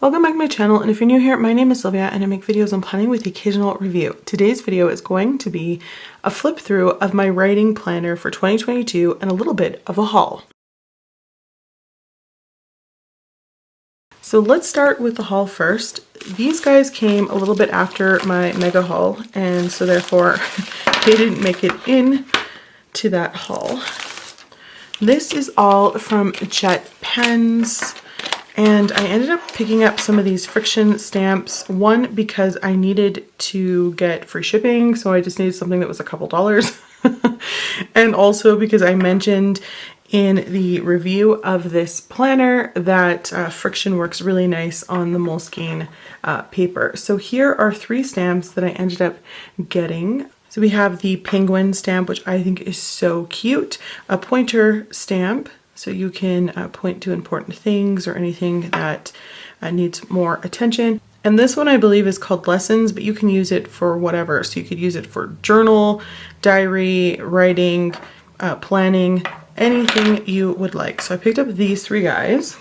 Welcome back to my channel, and if you're new here, my name is Sylvia and I make videos on planning with the occasional review. Today's video is going to be a flip through of my writing planner for 2022 and a little bit of a haul. So let's start with the haul first. These guys came a little bit after my mega haul, and so therefore they didn't make it in to that haul. This is all from Jet Pens. And I ended up picking up some of these Frixion stamps, one because I needed to get free shipping, so I just needed something that was a couple dollars. And also because I mentioned in the review of this planner that Frixion works really nice on the Moleskine paper. So here are 3 stamps that I ended up getting. So we have the penguin stamp, which I think is so cute, a pointer stamp, so you can point to important things or anything that needs more attention. And this one I believe is called Lessons, but you can use it for whatever. So you could use it for journal, diary, writing, planning, anything you would like. So I picked up these 3 guys.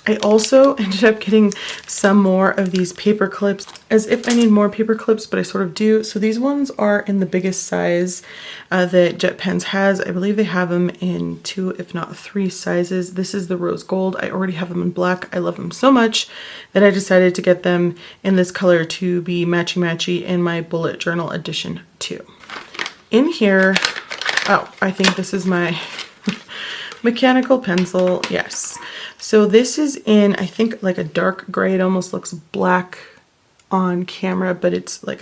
I also ended up getting some more of these paper clips, as if I need more paper clips, but I sort of do. So these ones are in the biggest size that Jet Pens has. I believe they have them in 2, if not 3 sizes. This is the rose gold. I already have them in black. I love them so much that I decided to get them in this color to be matchy-matchy in my bullet journal edition too. In here, oh, I think this is my mechanical pencil. Yes. So this is in, I think, like a dark gray. It almost looks black on camera, but it's like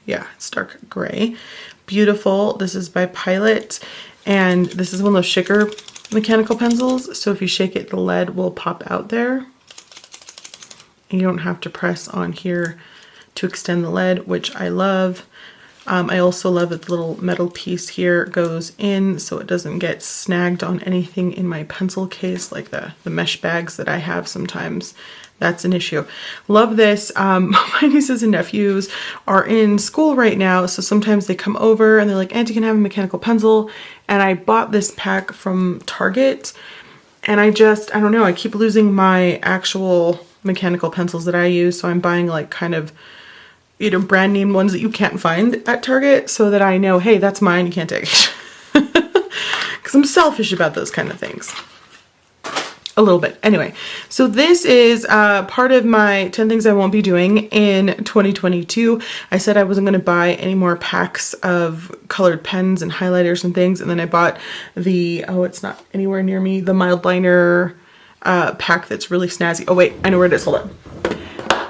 it's dark gray. Beautiful. This is by Pilot, and this is one of those shaker mechanical pencils. So if you shake it, the lead will pop out there. And you don't have to press on here to extend the lead, which I love. I also love that the little metal piece here goes in so it doesn't get snagged on anything in my pencil case, like the mesh bags that I have sometimes. That's an issue. Love this. My nieces and nephews are in school right now, so sometimes they come over and they're like, Auntie, can I have a mechanical pencil? And I bought this pack from Target, and I don't know, I keep losing my actual mechanical pencils that I use, so I'm buying like kind of brand name ones that you can't find at Target so that I know, hey, that's mine, you can't take it. Because I'm selfish about those kind of things. A little bit. Anyway, so this is part of my 10 things I won't be doing in 2022. I said I wasn't going to buy any more packs of colored pens and highlighters and things, and then I bought the, oh, it's not anywhere near me, the mild liner pack that's really snazzy. Oh wait, I know where it is, hold on.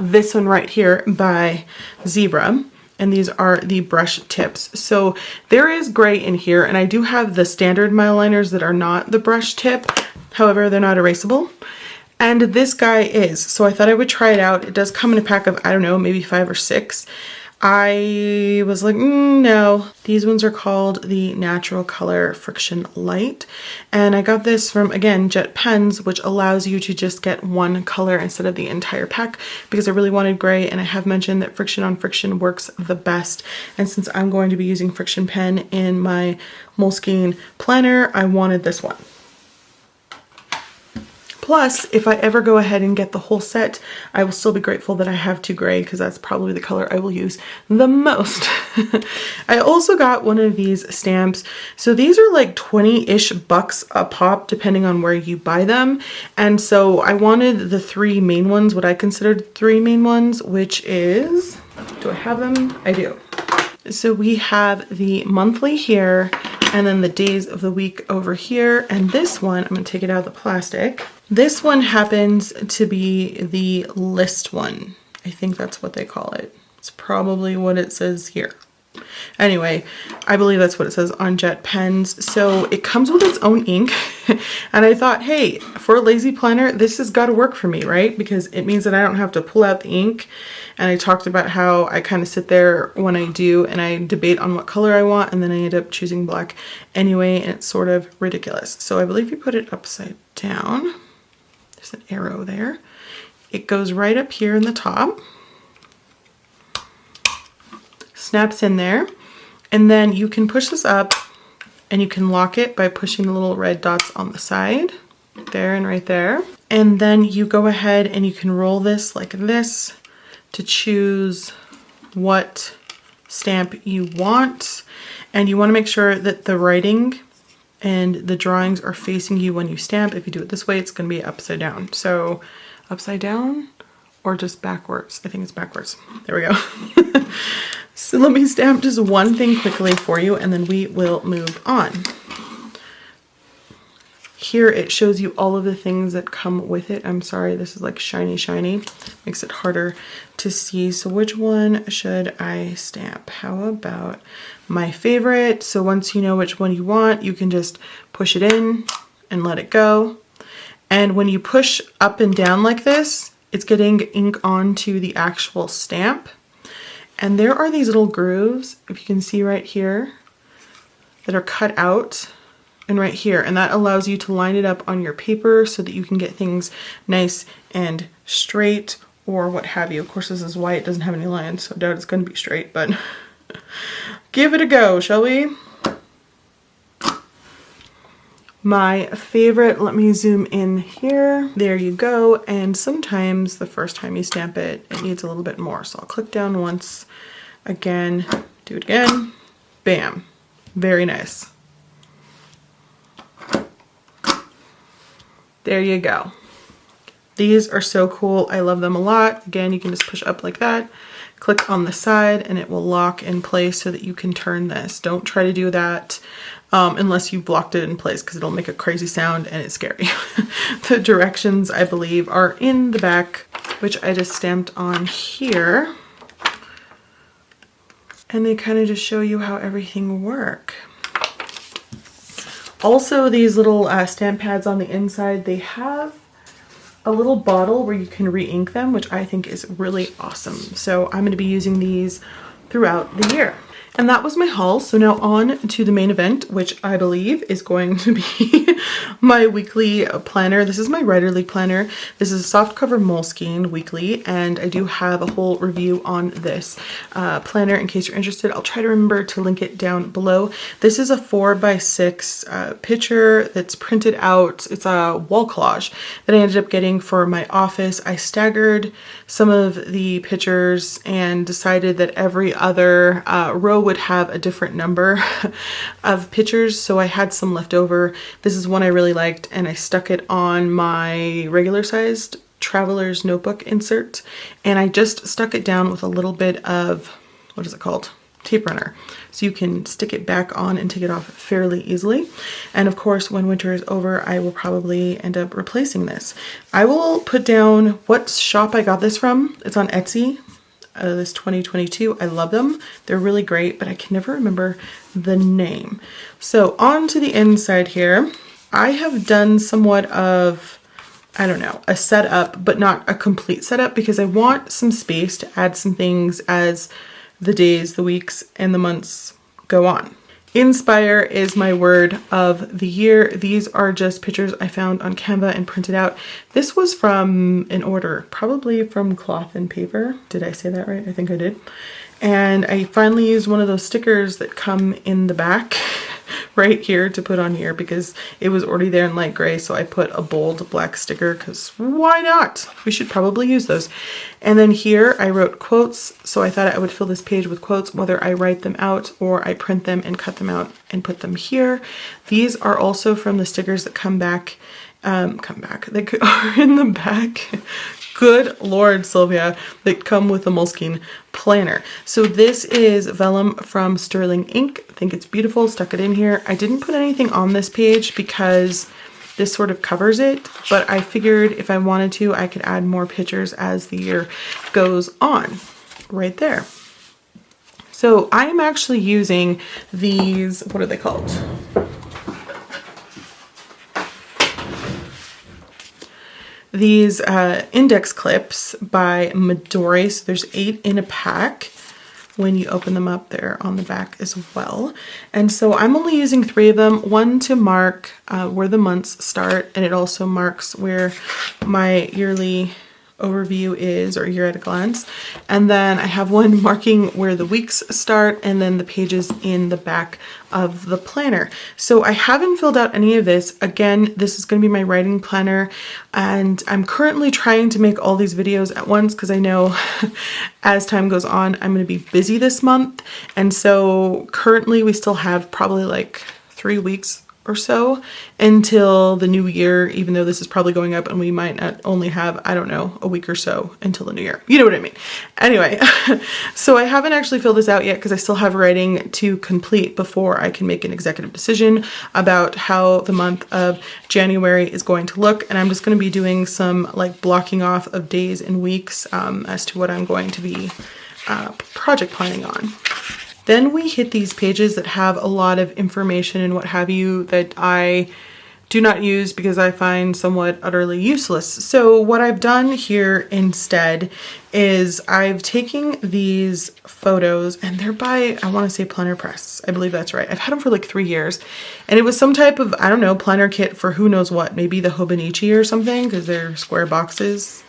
This one right here by Zebra, and these are the brush tips. So there is gray in here, and I do have the standard mile liners that are not the brush tip. However, they're not erasable. And this guy is. So I thought I would try it out. It does come in a pack of, I don't know, maybe 5 or 6. I was like, no. These ones are called the Natural Color Frixion Light. And I got this from, again, Jet Pens, which allows you to just get one color instead of the entire pack, because I really wanted gray, and I have mentioned that Frixion on Frixion works the best. And since I'm going to be using Frixion pen in my Moleskine planner, I wanted this one. Plus, if I ever go ahead and get the whole set, I will still be grateful that I have 2 gray, because that's probably the color I will use the most. I also got one of these stamps. So these are like 20-ish bucks a pop, depending on where you buy them. And so I wanted the 3 main ones, what I considered 3 main ones, which is, do I have them? I do. So we have the monthly here, and then the days of the week over here. And this one, I'm going to take it out of the plastic. This one happens to be the list one. I think that's what they call it. It's probably what it says here. Anyway, I believe that's what it says on Jet Pens. So it comes with its own ink. And I thought, hey, for a lazy planner, this has got to work for me, right? Because it means that I don't have to pull out the ink. And I talked about how I kind of sit there when I do and I debate on what color I want, and then I end up choosing black anyway, and it's sort of ridiculous. So I believe you put it upside down. There's an arrow there. It goes right up here in the top. Snaps in there, and then you can push this up and you can lock it by pushing the little red dots on the side. there and right there. And then you go ahead and you can roll this like this to choose what stamp you want. And you want to make sure that the writing and the drawings are facing you when you stamp. If you do it this way, it's going to be upside down. So upside down or just backwards. I think it's backwards. There we go. So let me stamp just one thing quickly for you and then we will move on. Here it shows you all of the things that come with it. I'm sorry, this is like shiny. Makes it harder to see. So which one should I stamp? How about my favorite? So once you know which one you want, you can just push it in and let it go. And when you push up and down like this, it's getting ink onto the actual stamp. And there are these little grooves, if you can see right here, that are cut out. And right here, and that allows you to line it up on your paper so that you can get things nice and straight or what have you. Of course, this is white, it doesn't have any lines, so I doubt it's going to be straight, but give it a go, shall we? My favorite, let me zoom in here. There you go, and sometimes the first time you stamp it, it needs a little bit more. So I'll click down once, again, do it again, bam, very nice. There you go. These are so cool. I love them a lot. Again, you can just push up like that, click on the side, and it will lock in place so that you can turn this. Don't try to do that unless you blocked it in place because it'll make a crazy sound and it's scary. The directions, I believe, are in the back, which I just stamped on here. And they kind of just show you how everything works. Also, these little stamp pads on the inside, they have a little bottle where you can re-ink them, which I think is really awesome. So I'm going to be using these throughout the year. And that was my haul. So now on to the main event, which I believe is going to be my weekly planner. This is my Writerly planner. This is a softcover Moleskine Weekly, and I do have a whole review on this planner in case you're interested. I'll try to remember to link it down below. This is a 4x6 picture that's printed out. It's a wall collage that I ended up getting for my office. I staggered some of the pictures and decided that every other row would have a different number of pictures, so I had some left over. This is one I really liked and I stuck it on my regular sized traveler's notebook insert, and I just stuck it down with a little bit of, what is it called? Tape runner. So you can stick it back on and take it off fairly easily. And of course, when winter is over, I will probably end up replacing this. I will put down what shop I got this from. It's on Etsy. This 2022. I love them. They're really great, but I can never remember the name. So on to the inside here, I have done somewhat of, I don't know, a setup, but not a complete setup because I want some space to add some things as the days, the weeks, and the months go on. Inspire is my word of the year. These are just pictures I found on Canva and printed out. This was from an order, probably from Cloth and Paper. Did I say that right? I think I did. And I finally used one of those stickers that come in the back right here to put on here because it was already there in light gray, so I put a bold black sticker because why not? We should probably use those. And then here I wrote quotes, so I thought I would fill this page with quotes whether I write them out or I print them and cut them out and put them here. These are also from the stickers that come back, they are in the back. Good Lord, Sylvia, that come with the Moleskine planner. So this is vellum from Sterling Ink. I think it's beautiful, stuck it in here. I didn't put anything on this page because this sort of covers it, but I figured if I wanted to, I could add more pictures as the year goes on. Right there. So I'm actually using these, what are they called? These index clips by Midori. So there's 8 in a pack. When you open them up, they're on the back as well. And so I'm only using 3 of them. One to mark where the months start, and it also marks where my yearly overview is, or year at a glance. And then I have one marking where the weeks start, and then the pages in the back of the planner. So I haven't filled out any of this. Again, this is going to be my writing planner, and I'm currently trying to make all these videos at once because I know as time goes on, I'm going to be busy this month. And so currently we still have probably like 3 weeks or so until the new year, even though this is probably going up and we might not only have, I don't know, a week or so until the new year. You know what I mean? Anyway, so I haven't actually filled this out yet because I still have writing to complete before I can make an executive decision about how the month of January is going to look. And I'm just going to be doing some like blocking off of days and weeks as to what I'm going to be project planning on. Then we hit these pages that have a lot of information and what have you that I do not use because I find somewhat utterly useless. So what I've done here instead is I've taken these photos, and they're by, I want to say Planner Press. I believe that's right. I've had them for like 3 years, and it was some type of, I don't know, planner kit for who knows what, maybe the Hobonichi or something, because they're square boxes.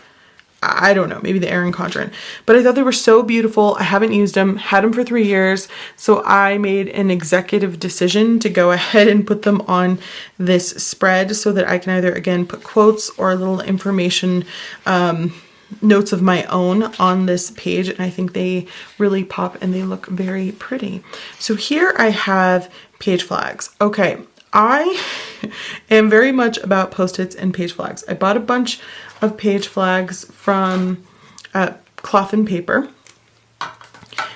I don't know, maybe the Erin Condren, but I thought they were so beautiful. I haven't used them, had them for 3 years. So I made an executive decision to go ahead and put them on this spread so that I can either, again, put quotes or little information, notes of my own on this page. And I think they really pop and they look very pretty. So here I have page flags. Okay. I am very much about Post-its and page flags. I bought a bunch of page flags from Cloth and Paper,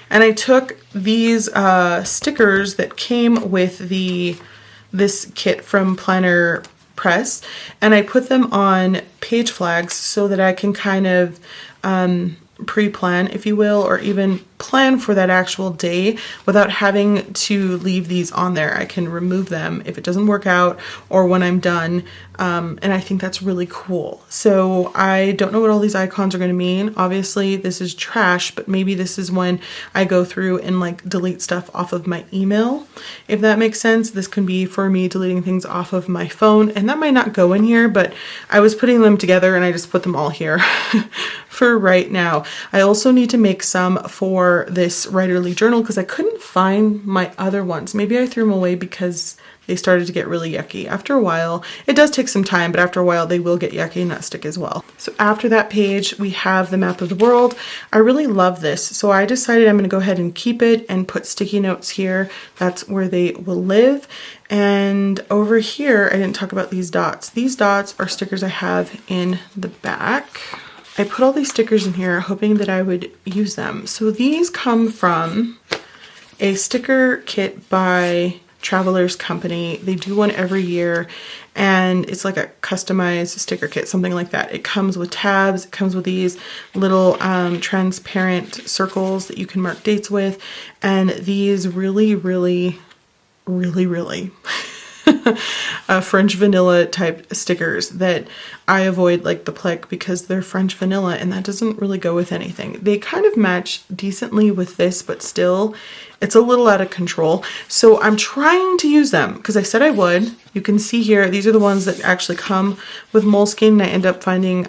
and I took these stickers that came with this kit from Planner Press, and I put them on page flags so that I can kind of pre-plan, if you will, or even plan for that actual day without having to leave these on there. I can remove them if it doesn't work out or when I'm done. And I think that's really cool. So I don't know what all these icons are going to mean. Obviously this is trash, but maybe this is when I go through and like delete stuff off of my email. If that makes sense, this can be for me deleting things off of my phone, and that might not go in here, but I was putting them together and I just put them all here for right now. I also need to make some for this writerly journal because I couldn't find my other ones. Maybe I threw them away because they started to get really yucky. After a while, it does take some time, but after a while they will get yucky and not stick as well. So after that page, we have the map of the world. I really love this. So I decided I'm gonna go ahead and keep it and put sticky notes here. That's where they will live. And over here, I didn't talk about these dots. These dots are stickers I have in the back. I put all these stickers in here hoping that I would use them. So these come from a sticker kit by Travelers Company. They do one every year, and it's like a customized sticker kit, something like that. It comes with tabs, it comes with these little transparent circles that you can mark dates with, and these really French vanilla type stickers that I avoid like the plague because they're French vanilla and that doesn't really go with anything. They kind of match decently with this, but still it's a little out of control. So I'm trying to use them because I said I would. You can see here, these are the ones that actually come with Moleskine, and I end up finding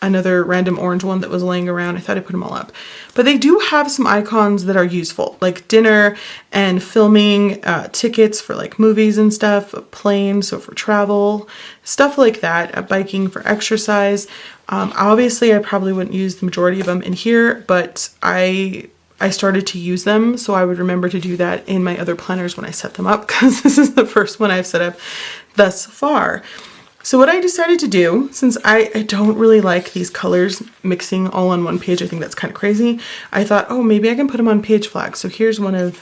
another random orange one that was laying around. I thought I put them all up. But they do have some icons that are useful, like dinner and filming, tickets for like movies and stuff, a plane, so for travel, stuff like that, biking for exercise. Obviously, I probably wouldn't use the majority of them in here, but I started to use them, so I would remember to do that in my other planners when I set them up, because this is the first one I've set up thus far. So what I decided to do, since I don't really like these colors mixing all on one page, I think that's kind of crazy, I thought, oh, maybe I can put them on page flags. So here's one of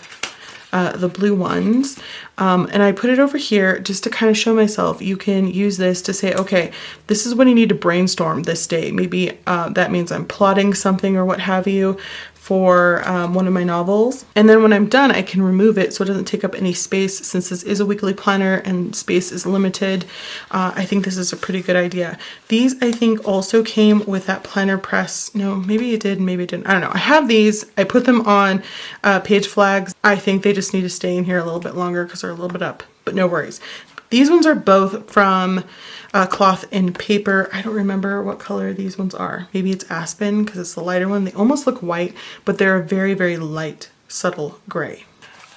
the blue ones, and I put it over here just to kind of show myself. You can use this to say, okay, this is when you need to brainstorm this day. Maybe that means I'm plotting something or what have you for one of my novels. And then when I'm done, I can remove it so it doesn't take up any space. Since this is a weekly planner and space is limited, I think this is a pretty good idea. These, I think, also came with that Planner Press. No, maybe it did, maybe it didn't. I don't know. I have these. I put them on page flags. I think they just need to stay in here a little bit longer because they're a little bit up, but no worries. These ones are both from Cloth and Paper. I don't remember what color these ones are. Maybe it's Aspen because it's the lighter one. They almost look white, but they're a very, very light, subtle gray.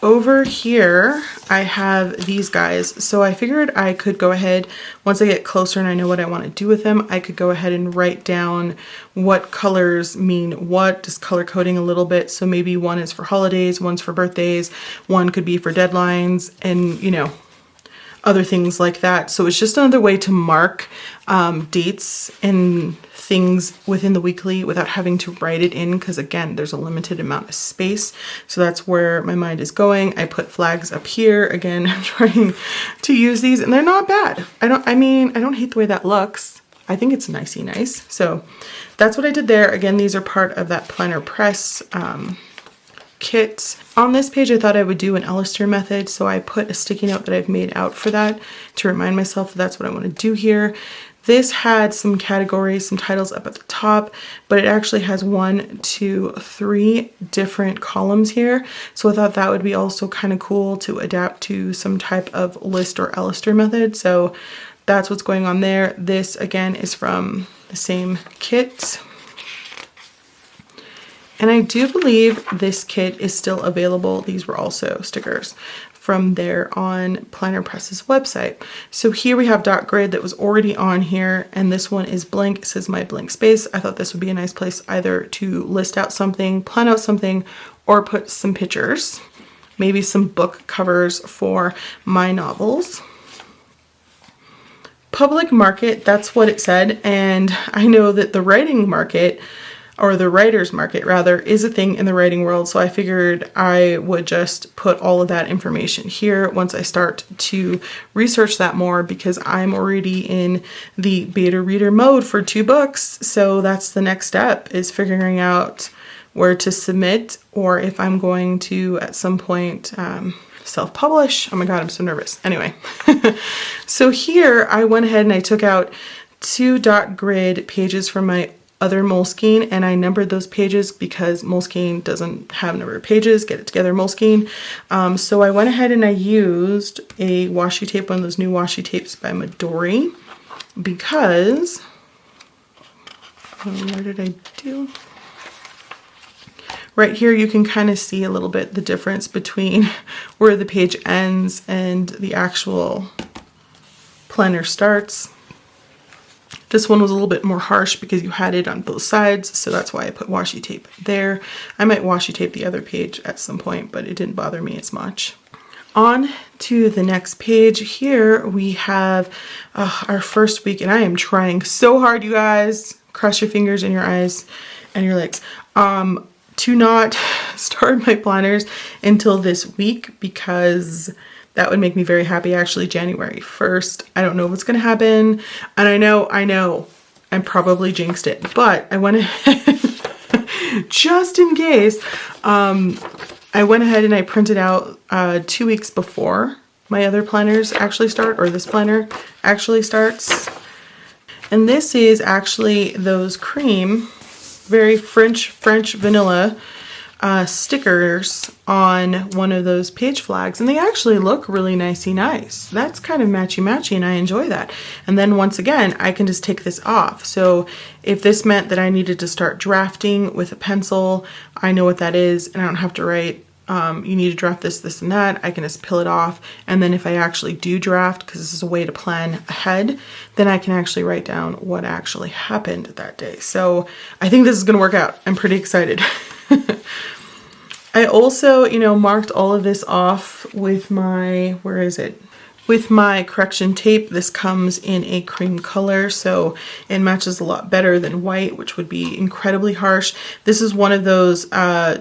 Over here, I have these guys. So I figured I could go ahead, once I get closer and I know what I want to do with them, I could go ahead and write down what colors mean what, just color coding a little bit. So maybe one is for holidays, one's for birthdays, one could be for deadlines, and you know, other things like that. So it's just another way to mark dates and things within the weekly without having to write it in, because again, there's a limited amount of space. So that's where my mind is going. I put flags up here. Again, I'm trying to use these and they're not bad. I don't hate the way that looks. I think it's nicey nice. So that's what I did there. Again, these are part of that planner press kit. On this page, I thought I would do an Alistair method, so I put a sticky note that I've made out for that to remind myself that that's what I want to do here. This had some categories, some titles up at the top, but it actually has 1, 2, 3 different columns here. So I thought that would be also kind of cool to adapt to some type of list or Alistair method. So that's what's going on there. This again is from the same kit. And I do believe this kit is still available. These were also stickers from there on Planner Press's website. So here we have dot grid that was already on here, and this one is blank. It says my blank space. I thought this would be a nice place either to list out something, plan out something, or put some pictures, maybe some book covers for my novels. Public market, that's what it said, and I know that the writing market, or the writer's market rather, is a thing in the writing world. So I figured I would just put all of that information here once I start to research that more, because I'm already in the beta reader mode for 2 books. So that's the next step, is figuring out where to submit, or if I'm going to at some point self-publish. Oh my God, I'm so nervous. Anyway, so here I went ahead and I took out 2 dot grid pages from my other Moleskine, and I numbered those pages because Moleskine doesn't have a number of pages. Get it together, Moleskine. So I went ahead and I used a washi tape, one of those new washi tapes by Midori, because where did I do? Right here you can kind of see a little bit the difference between where the page ends and the actual planner starts. This one was a little bit more harsh because you had it on both sides, so that's why I put washi tape there. I might washi tape the other page at some point, but it didn't bother me as much. On to the next page. Here we have our first week, and I am trying so hard, you guys. Cross your fingers and your eyes and your legs. To not start my planners until this week, because that would make me very happy. Actually, January 1st. I don't know what's going to happen. And I know, I probably jinxed it, but I went ahead, just in case, I went ahead and I printed out 2 weeks before my other planners actually start, or this planner actually starts. And this is actually those cream, very French vanilla stickers on one of those page flags, and they actually look really nicey nice. That's kind of matchy and I enjoy that. And then once again, I can just take this off. So if this meant that I needed to start drafting with a pencil, I know what that is, and I don't have to write you need to draft this and that. I can just peel it off, and then if I actually do draft, because this is a way to plan ahead, then I can actually write down what actually happened that day. So I think this is going to work out. I'm pretty excited. I also, marked all of this off with my, where is it? With my correction tape. This comes in a cream color, so it matches a lot better than white, which would be incredibly harsh. This is one of those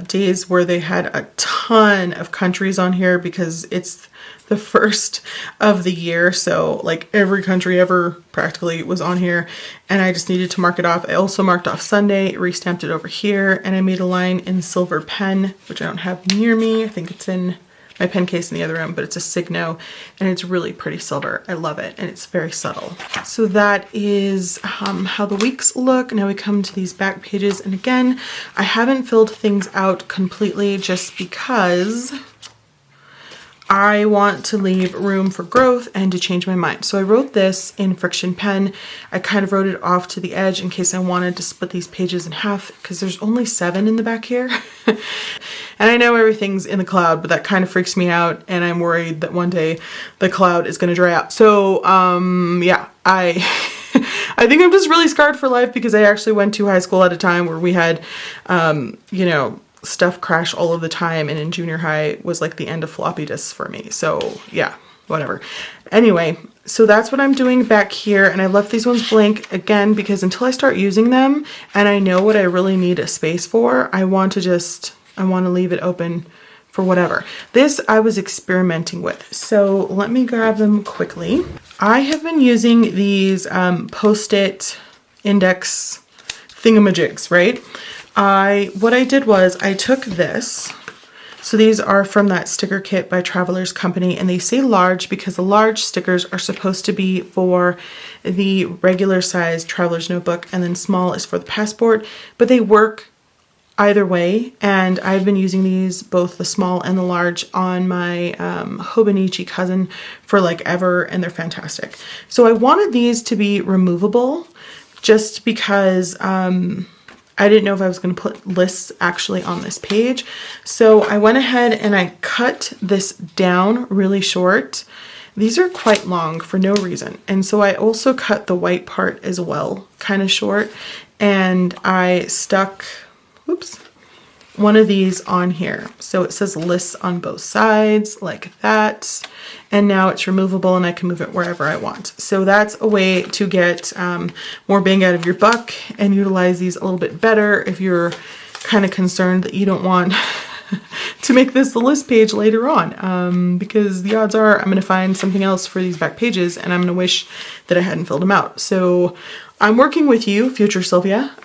days where they had a ton of countries on here, because it's the first of the year, so like every country ever practically was on here, and I just needed to mark it off. I also marked off Sunday, restamped it over here, and I made a line in silver pen, which I don't have near me. I think it's in my pen case in the other room, but it's a Signo, and it's really pretty silver. I love it, and it's very subtle. So that is how the weeks look. Now we come to these back pages, and again, I haven't filled things out completely just because I want to leave room for growth and to change my mind. So I wrote this in Frixion pen. I kind of wrote it off to the edge in case I wanted to split these pages in half because there's only 7 in the back here. And I know everything's in the cloud, but that kind of freaks me out, and I'm worried that one day the cloud is going to dry out. So yeah, I think I'm just really scarred for life because I actually went to high school at a time where we had you know, stuff crash all of the time, and in junior high was like the end of floppy disks for me. So yeah, whatever. Anyway, so that's what I'm doing back here, and I left these ones blank again because until I start using them and I know what I really need a space for, I want to leave it open for whatever. This I was experimenting with, so let me grab them quickly. I have been using these Post-it index thingamajigs, right? What I did was I took this. So these are from that sticker kit by Travelers Company, and they say large because the large stickers are supposed to be for the regular size Traveler's Notebook, and then small is for the passport, but they work either way. And I've been using these, both the small and the large, on my Hobonichi cousin for like ever, and they're fantastic. So I wanted these to be removable just because I didn't know if I was going to put lists actually on this page. So I went ahead and I cut this down really short. These are quite long for no reason. And so I also cut the white part as well, kind of short. And I stuck, oops, one of these on here. So it says lists on both sides like that. And now it's removable and I can move it wherever I want. So that's a way to get more bang out of your buck and utilize these a little bit better if you're kind of concerned that you don't want to make this the list page later on. Because the odds are I'm going to find something else for these back pages and I'm going to wish that I hadn't filled them out. So I'm working with you, future Sylvia.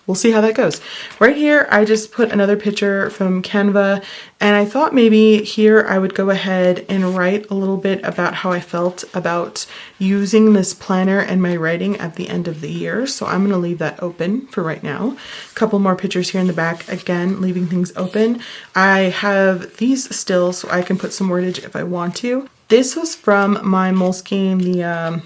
We'll see how that goes. Right here, I just put another picture from Canva, and I thought maybe here I would go ahead and write a little bit about how I felt about using this planner and my writing at the end of the year. So I'm gonna leave that open for right now. A couple more pictures here in the back, again, leaving things open. I have these still so I can put some wordage if I want to. This was from My Moleskine, the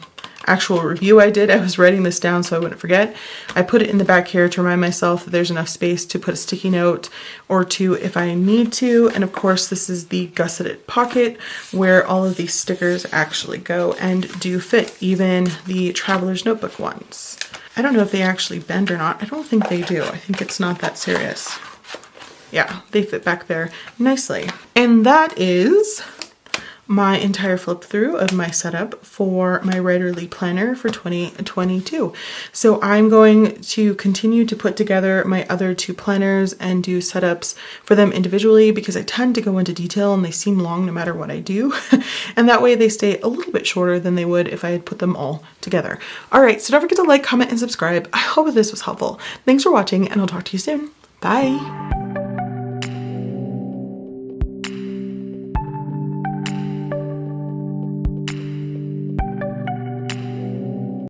actual review I did. I was writing this down so I wouldn't forget. I put it in the back here to remind myself that there's enough space to put a sticky note or two if I need to. And of course, this is the gusseted pocket where all of these stickers actually go and do fit, even the Traveler's Notebook ones. I don't know if they actually bend or not. I don't think they do. I think it's not that serious. Yeah, they fit back there nicely. And that is my entire flip through of my setup for my writerly planner for 2022. So I'm going to continue to put together my other 2 planners and do setups for them individually because I tend to go into detail and they seem long no matter what I do. And that way they stay a little bit shorter than they would if I had put them all together. All right, so don't forget to like, comment, and subscribe. I hope this was helpful. Thanks for watching, and I'll talk to you soon. Bye.